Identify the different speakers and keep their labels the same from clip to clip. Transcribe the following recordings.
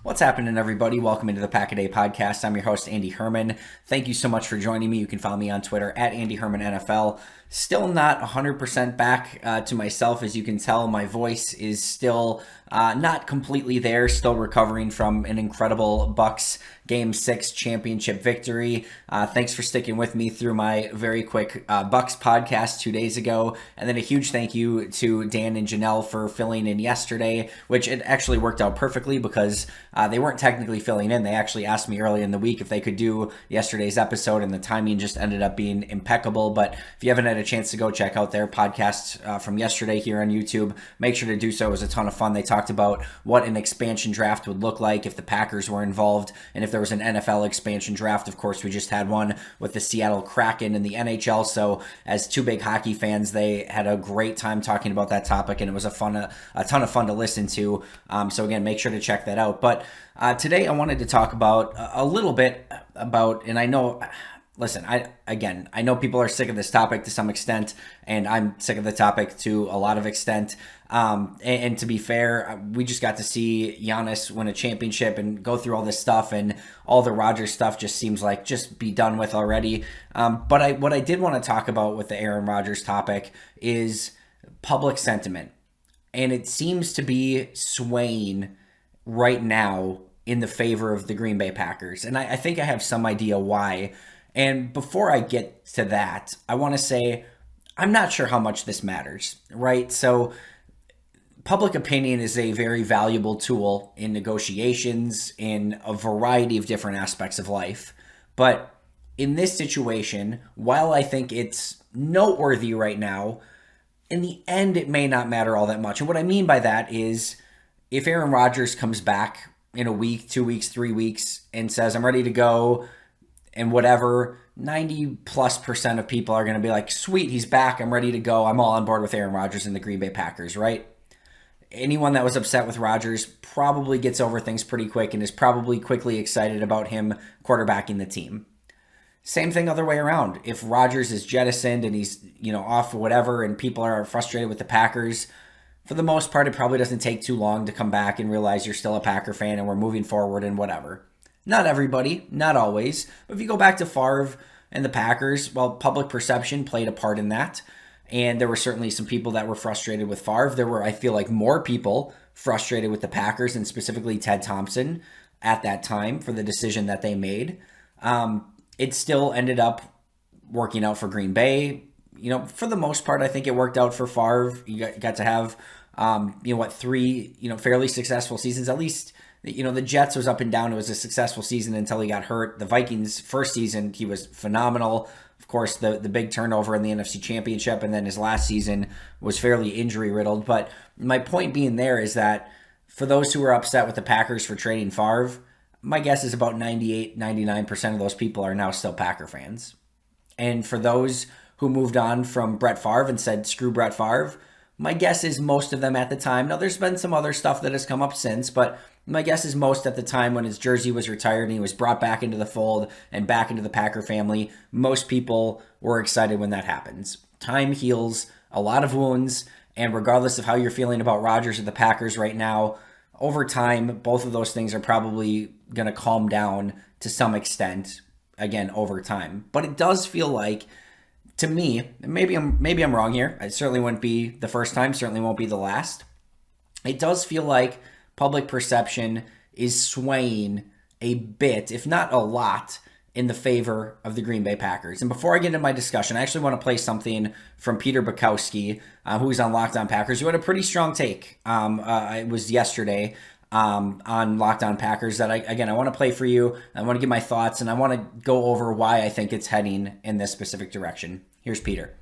Speaker 1: What's happening, everybody? Welcome into the Pack a Day podcast. I'm your host, Andy Herman. Thank you so much for joining me. You can follow me on Twitter at Andy Herman NFL. Still not 100% back to myself. As you can tell, my voice is still not completely there. Still recovering from an incredible Bucs Game 6 championship victory. Thanks for sticking with me through my very quick Bucs podcast 2 days ago. And then a huge thank you to Dan and Janelle for filling in yesterday, which it actually worked out perfectly because they weren't technically filling in. They actually asked me early in the week if they could do yesterday's episode, and the timing just ended up being impeccable. But if you haven't had a chance to go check out their podcast from yesterday here on YouTube, make sure to do so. It was a ton of fun. They talked about what an expansion draft would look like if the Packers were involved, and if there was an NFL expansion draft. Of course, we just had one with the Seattle Kraken in the NHL, so as two big hockey fans, they had a great time talking about that topic, and it was a ton of fun to listen to. So again, make sure to check that out. But today I wanted to talk about a little bit about, and I know, listen, I know people are sick of this topic to some extent, and I'm sick of the topic to a lot of extent. And to be fair, we just got to see Giannis win a championship and go through all this stuff, and all the Rodgers stuff just seems like just be done with already. But what I did want to talk about with the Aaron Rodgers topic is public sentiment. And it seems to be swaying right now in the favor of the Green Bay Packers. And I think I have some idea why. And before I get to that, I want to say I'm not sure how much this matters, right? So public opinion is a very valuable tool in negotiations, in a variety of different aspects of life. But in this situation, while I think it's noteworthy right now, in the end, it may not matter all that much. And what I mean by that is if Aaron Rodgers comes back in a week, 2 weeks, 3 weeks, and says, I'm ready to go, and whatever, 90+% of people are going to be like, sweet, he's back, I'm ready to go, I'm all on board with Aaron Rodgers and the Green Bay Packers, right? Anyone that was upset with Rodgers probably gets over things pretty quick and is probably quickly excited about him quarterbacking the team. Same thing other way around. If Rodgers is jettisoned and he's, off or whatever, and people are frustrated with the Packers, for the most part, it probably doesn't take too long to come back and realize you're still a Packer fan and we're moving forward and whatever. Not everybody, not always. But if you go back to Favre and the Packers, well, public perception played a part in that. And there were certainly some people that were frustrated with Favre. There were, I feel like, more people frustrated with the Packers, and specifically Ted Thompson at that time for the decision that they made. It still ended up working out for Green Bay. For the most part, I think it worked out for Favre. You got to have, 3, fairly successful seasons. At least, the Jets was up and down. It was a successful season until he got hurt. The Vikings' first season, he was phenomenal. Of course, the big turnover in the NFC Championship, and then his last season was fairly injury-riddled. But my point being there is that for those who were upset with the Packers for trading Favre, my guess is about 98, 99% of those people are now still Packer fans. And for those who moved on from Brett Favre and said, screw Brett Favre, my guess is most of them at the time, now there's been some other stuff that has come up since, but my guess is most at the time when his jersey was retired and he was brought back into the fold and back into the Packer family, most people were excited when that happens. Time heals a lot of wounds, and regardless of how you're feeling about Rodgers or the Packers right now, over time, both of those things are probably going to calm down to some extent, again, over time. But it does feel like, to me, maybe I'm wrong here. It certainly wouldn't be the first time, certainly won't be the last. It does feel like public perception is swaying a bit, if not a lot, in the favor of the Green Bay Packers. And before I get into my discussion, I actually want to play something from Peter Bukowski, who's on Locked On Packers, who had a pretty strong take. It was yesterday on Locked On Packers that I want to play for you. I want to give my thoughts, and I want to go over why I think it's heading in this specific direction. Here's Peter.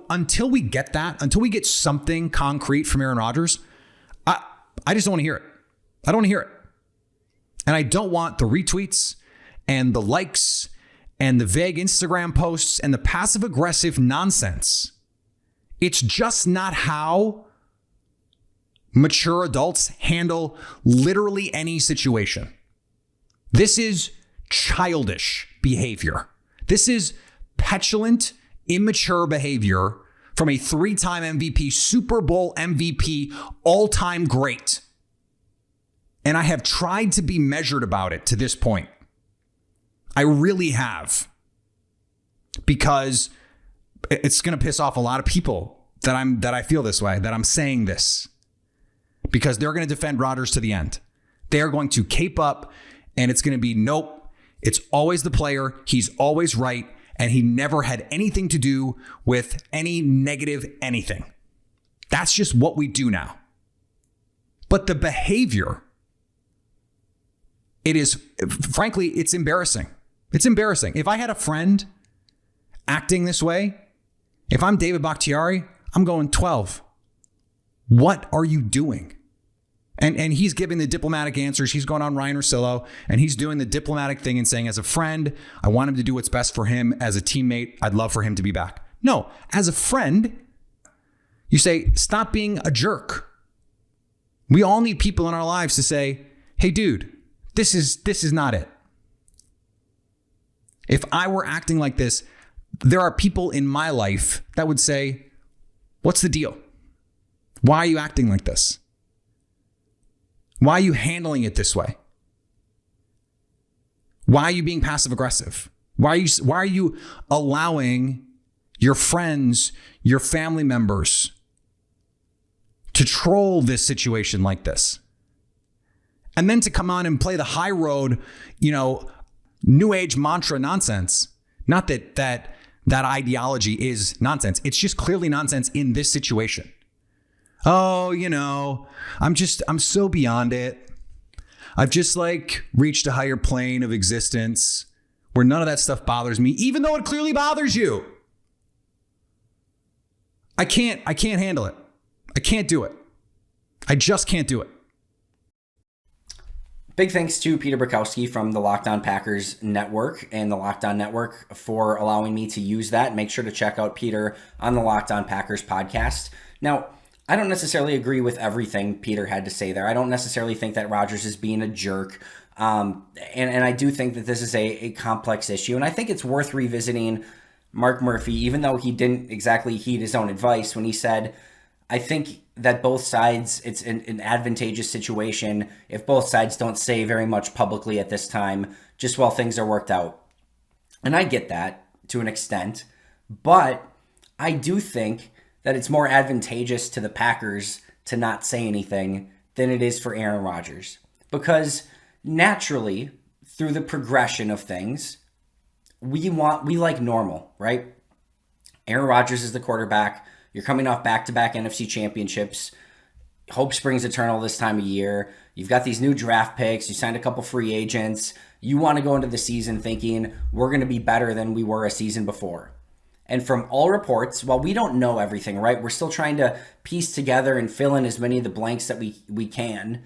Speaker 2: Until we get something concrete from Aaron Rodgers, I just don't want to hear it. I don't want to hear it. And I don't want the retweets and the likes and the vague Instagram posts and the passive aggressive nonsense. It's just not how mature adults handle literally any situation. This is childish behavior. This is petulant, immature behavior from a 3-time MVP, Super Bowl MVP, all-time great. And I have tried to be measured about it to this point. I really have. Because it's going to piss off a lot of people that I feel this way, that I'm saying this. Because they're going to defend Rodgers to the end. They are going to cape up, and it's going to be, nope, it's always the player. He's always right. And he never had anything to do with any negative anything. That's just what we do now. But the behavior, frankly, it's embarrassing. It's embarrassing. If I had a friend acting this way, if I'm David Bakhtiari, I'm going 12. What are you doing? And he's giving the diplomatic answers. He's going on Ryan Russillo, and he's doing the diplomatic thing and saying, as a friend, I want him to do what's best for him. As a teammate, I'd love for him to be back. No, as a friend, you say, stop being a jerk. We all need people in our lives to say, hey, dude, this is not it. If I were acting like this, there are people in my life that would say, what's the deal? Why are you acting like this? Why are you handling it this way? Why are you being passive aggressive? Why are you allowing your friends, your family members to troll this situation like this? And then to come on and play the high road, new age mantra nonsense. Not that ideology is nonsense. It's just clearly nonsense in this situation. Oh, I'm so beyond it. I've just reached a higher plane of existence where none of that stuff bothers me, even though it clearly bothers you. I can't handle it. I can't do it. I just can't do it.
Speaker 1: Big thanks to Peter Bukowski from the Locked On Packers Network and the Locked On Network for allowing me to use that. Make sure to check out Peter on the Locked On Packers podcast. Now, I don't necessarily agree with everything Peter had to say there. I don't necessarily think that Rodgers is being a jerk. And I do think that this is a complex issue. And I think it's worth revisiting Mark Murphy, even though he didn't exactly heed his own advice when he said, I think that both sides, it's an advantageous situation if both sides don't say very much publicly at this time, just while things are worked out. And I get that to an extent, but I do think that it's more advantageous to the Packers to not say anything than it is for Aaron Rodgers. Because naturally, through the progression of things, we like normal, right? Aaron Rodgers is the quarterback. You're coming off back-to-back NFC championships. Hope springs eternal this time of year. You've got these new draft picks. You signed a couple free agents. You want to go into the season thinking we're going to be better than we were a season before. And from all reports, while we don't know everything, right? We're still trying to piece together and fill in as many of the blanks that we can.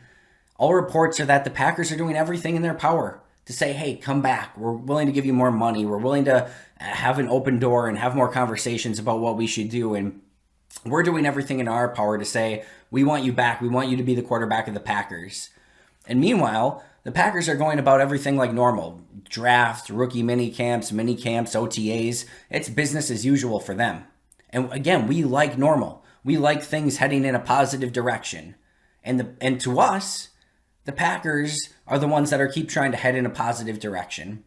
Speaker 1: All reports are that the Packers are doing everything in their power to say, hey, come back. We're willing to give you more money. We're willing to have an open door and have more conversations about what we should do. And we're doing everything in our power to say, we want you back. We want you to be the quarterback of the Packers. And meanwhile, the Packers are going about everything like normal. Draft, rookie mini camps, OTAs. It's business as usual for them. And again, we like normal. We like things heading in a positive direction. And to us, the Packers are the ones that are keep trying to head in a positive direction.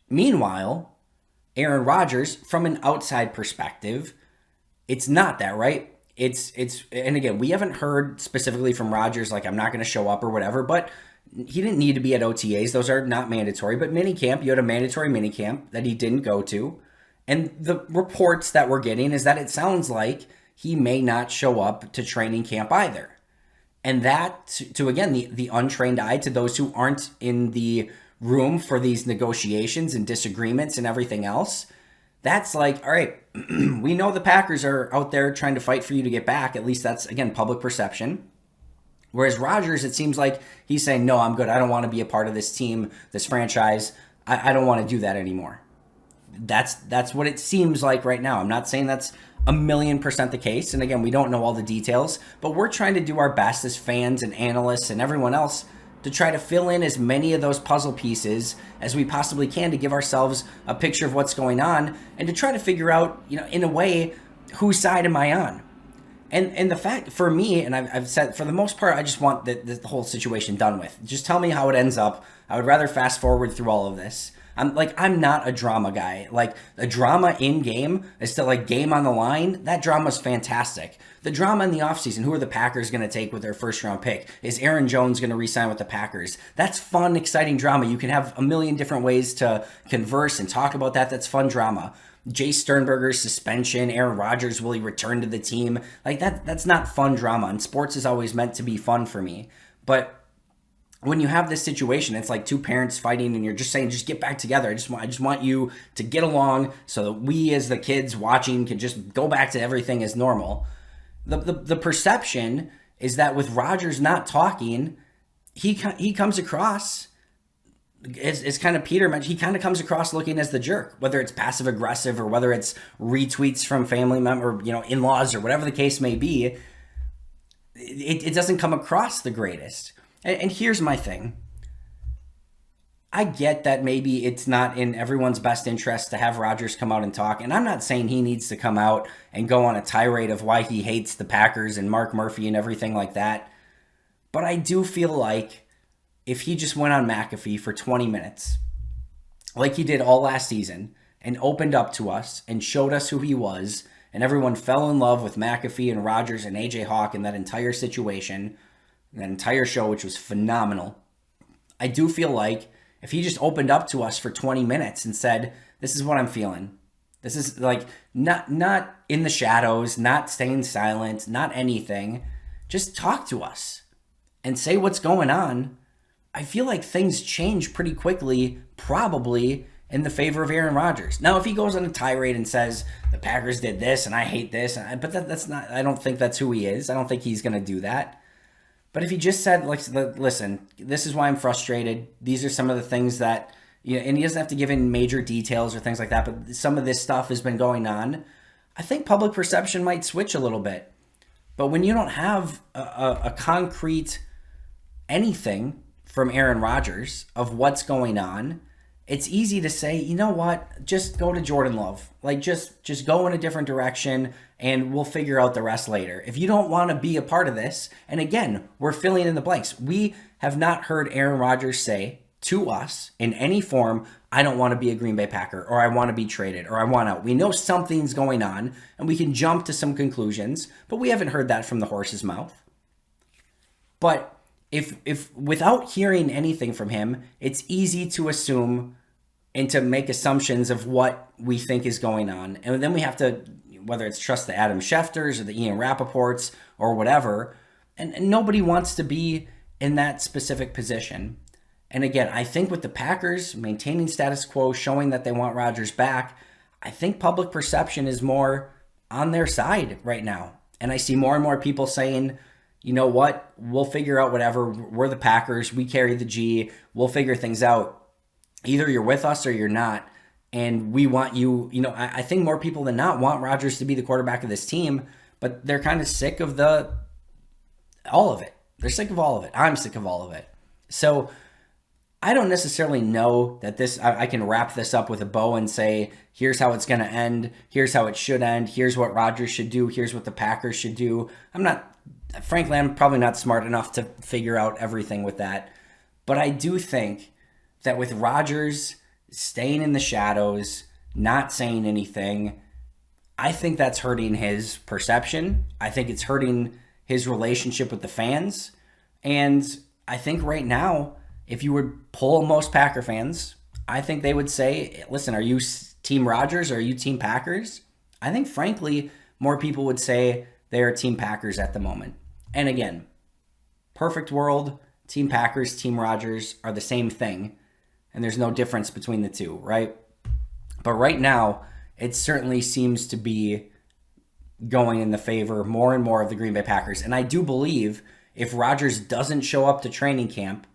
Speaker 1: Meanwhile, Aaron Rodgers, from an outside perspective, it's not that, right? And again, we haven't heard specifically from Rodgers, I'm not going to show up or whatever, but he didn't need to be at OTAs. Those are not mandatory, but minicamp, you had a mandatory minicamp that he didn't go to. And the reports that we're getting is that it sounds like he may not show up to training camp either. And that, to again, the untrained eye, to those who aren't in the room for these negotiations and disagreements and everything else, that's all right, we know the Packers are out there trying to fight for you to get back. At least that's, again, public perception. Whereas Rodgers, it seems like he's saying, no, I'm good. I don't want to be a part of this team, this franchise. I don't want to do that anymore. That's what it seems like right now. I'm not saying that's 1,000,000% the case. And again, we don't know all the details, but we're trying to do our best as fans and analysts and everyone else to try to fill in as many of those puzzle pieces as we possibly can to give ourselves a picture of what's going on and to try to figure out, in a way, whose side am I on? And the fact for me, and I've said for the most part, I just want the whole situation done with. Just tell me how it ends up. I would rather fast forward through all of this. I'm not a drama guy. Like, the drama in game is still like game on the line. That drama's fantastic. The drama in the offseason, who are the Packers going to take with their first round pick? Is Aaron Jones going to re-sign with the Packers? That's fun, exciting drama. You can have a million different ways to converse and talk about that. That's fun drama. Jay Sternberger's suspension, Aaron Rodgers, will he return to the team? Like, that's not fun drama. And sports is always meant to be fun for me. But when you have this situation, it's like two parents fighting and you're just saying, just get back together. I just want you to get along so that we as the kids watching can just go back to everything as normal. The perception is that with Rodgers not talking, he comes across, as kind of Peter mentioned, he kind of comes across looking as the jerk, whether it's passive aggressive or whether it's retweets from family member, in-laws or whatever the case may be. It doesn't come across the greatest. And here's my thing. I get that maybe it's not in everyone's best interest to have Rodgers come out and talk. And I'm not saying he needs to come out and go on a tirade of why he hates the Packers and Mark Murphy and everything like that. But I do feel like if he just went on McAfee for 20 minutes, like he did all last season, and opened up to us and showed us who he was, and everyone fell in love with McAfee and Rodgers and AJ Hawk and that entire situation, that entire show, which was phenomenal. I do feel like if he just opened up to us for 20 minutes and said, this is what I'm feeling. This is like not in the shadows, not staying silent, not anything. Just talk to us and say what's going on. I feel like things change pretty quickly, probably in the favor of Aaron Rodgers. Now, if he goes on a tirade and says, the Packers did this and I hate this, but that's not, I don't think that's who he is. I don't think he's going to do that. But if he just said, like, listen, this is why I'm frustrated. These are some of the things that, and he doesn't have to give in major details or things like that, but some of this stuff has been going on. I think public perception might switch a little bit. But when you don't have a concrete anything from Aaron Rodgers of what's going on, it's easy to say, you know what, just go to Jordan Love. Like, just go in a different direction and we'll figure out the rest later. If you don't want to be a part of this, and again, we're filling in the blanks. We have not heard Aaron Rodgers say to us in any form, I don't want to be a Green Bay Packer, or I want to be traded, or I want out. We know something's going on and we can jump to some conclusions, but we haven't heard that from the horse's mouth. But if without hearing anything from him, it's easy to assume and to make assumptions of what we think is going on. And then we have to, whether it's trust the Adam Schefters or the Ian Rappaports or whatever, and nobody wants to be in that specific position. And again, I think with the Packers maintaining status quo, showing that they want Rodgers back, I think public perception is more on their side right now. And I see more and more people saying, you know what, we'll figure out whatever. We're the Packers. We carry the G. We'll figure things out. Either you're with us or you're not. And we want you, I think more people than not want Rodgers to be the quarterback of this team, but they're kind of sick of all of it. They're sick of all of it. I'm sick of all of it. So I don't necessarily know that I can wrap this up with a bow and say, here's how it's going to end. Here's how it should end. Here's what Rodgers should do. Here's what the Packers should do. Frankly, I'm probably not smart enough to figure out everything with that. But I do think that with Rodgers staying in the shadows, not saying anything, I think that's hurting his perception. I think it's hurting his relationship with the fans. And I think right now, if you would poll most Packer fans, I think they would say, listen, are you Team Rodgers or are you Team Packers? I think, frankly, more people would say they are Team Packers at the moment. And again, perfect world, Team Packers, Team Rodgers are the same thing. And there's no difference between the two, right? But right now, it certainly seems to be going in the favor more and more of the Green Bay Packers. And I do believe if Rodgers doesn't show up to training camp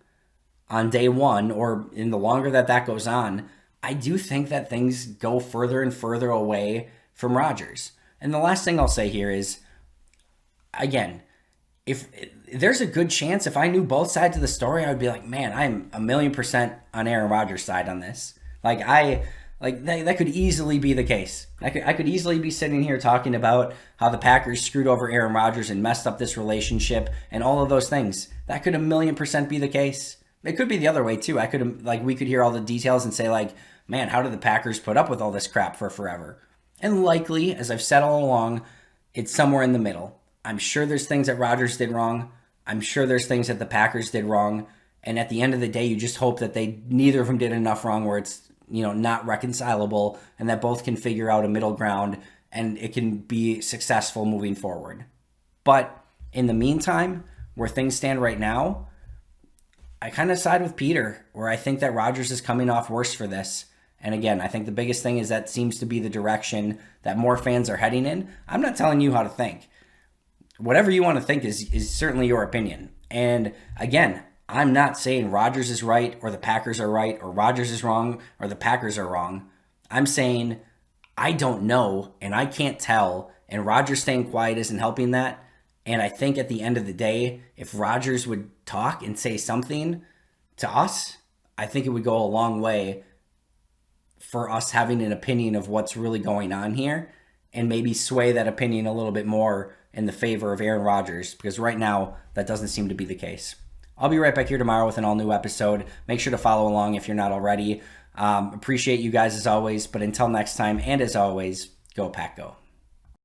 Speaker 1: on day one, or in the longer that goes on, I do think that things go further and further away from Rodgers. And the last thing I'll say here is, again, if there's a good chance, if I knew both sides of the story, I would be like, man, I'm 1,000,000% on Aaron Rodgers' side on this. Like, Like that could easily be the case. I could easily be sitting here talking about how the Packers screwed over Aaron Rodgers and messed up this relationship and all of those things. That could 1,000,000% be the case. It could be the other way too. We could hear all the details and say like, man, how did the Packers put up with all this crap for forever? And likely, as I've said all along, it's somewhere in the middle. I'm sure there's things that Rodgers did wrong. I'm sure there's things that the Packers did wrong. And at the end of the day, you just hope that neither of them did enough wrong where it's not reconcilable, and that both can figure out a middle ground and it can be successful moving forward. But in the meantime, where things stand right now, I kind of side with Peter, where I think that Rodgers is coming off worse for this. And again, I think the biggest thing is that seems to be the direction that more fans are heading in. I'm not telling you how to think. Whatever you want to think is certainly your opinion. And again, I'm not saying Rodgers is right or the Packers are right, or Rodgers is wrong or the Packers are wrong. I'm saying I don't know and I can't tell, and Rodgers staying quiet isn't helping that. And I think at the end of the day, if Rodgers would talk and say something to us, I think it would go a long way for us having an opinion of what's really going on here, and maybe sway that opinion a little bit more in the favor of Aaron Rodgers, because right now that doesn't seem to be the case. I'll be right back here tomorrow with an all-new episode. Make sure to follow along if you're not already. Appreciate you guys as always, but until next time, and as always, go Pack Go.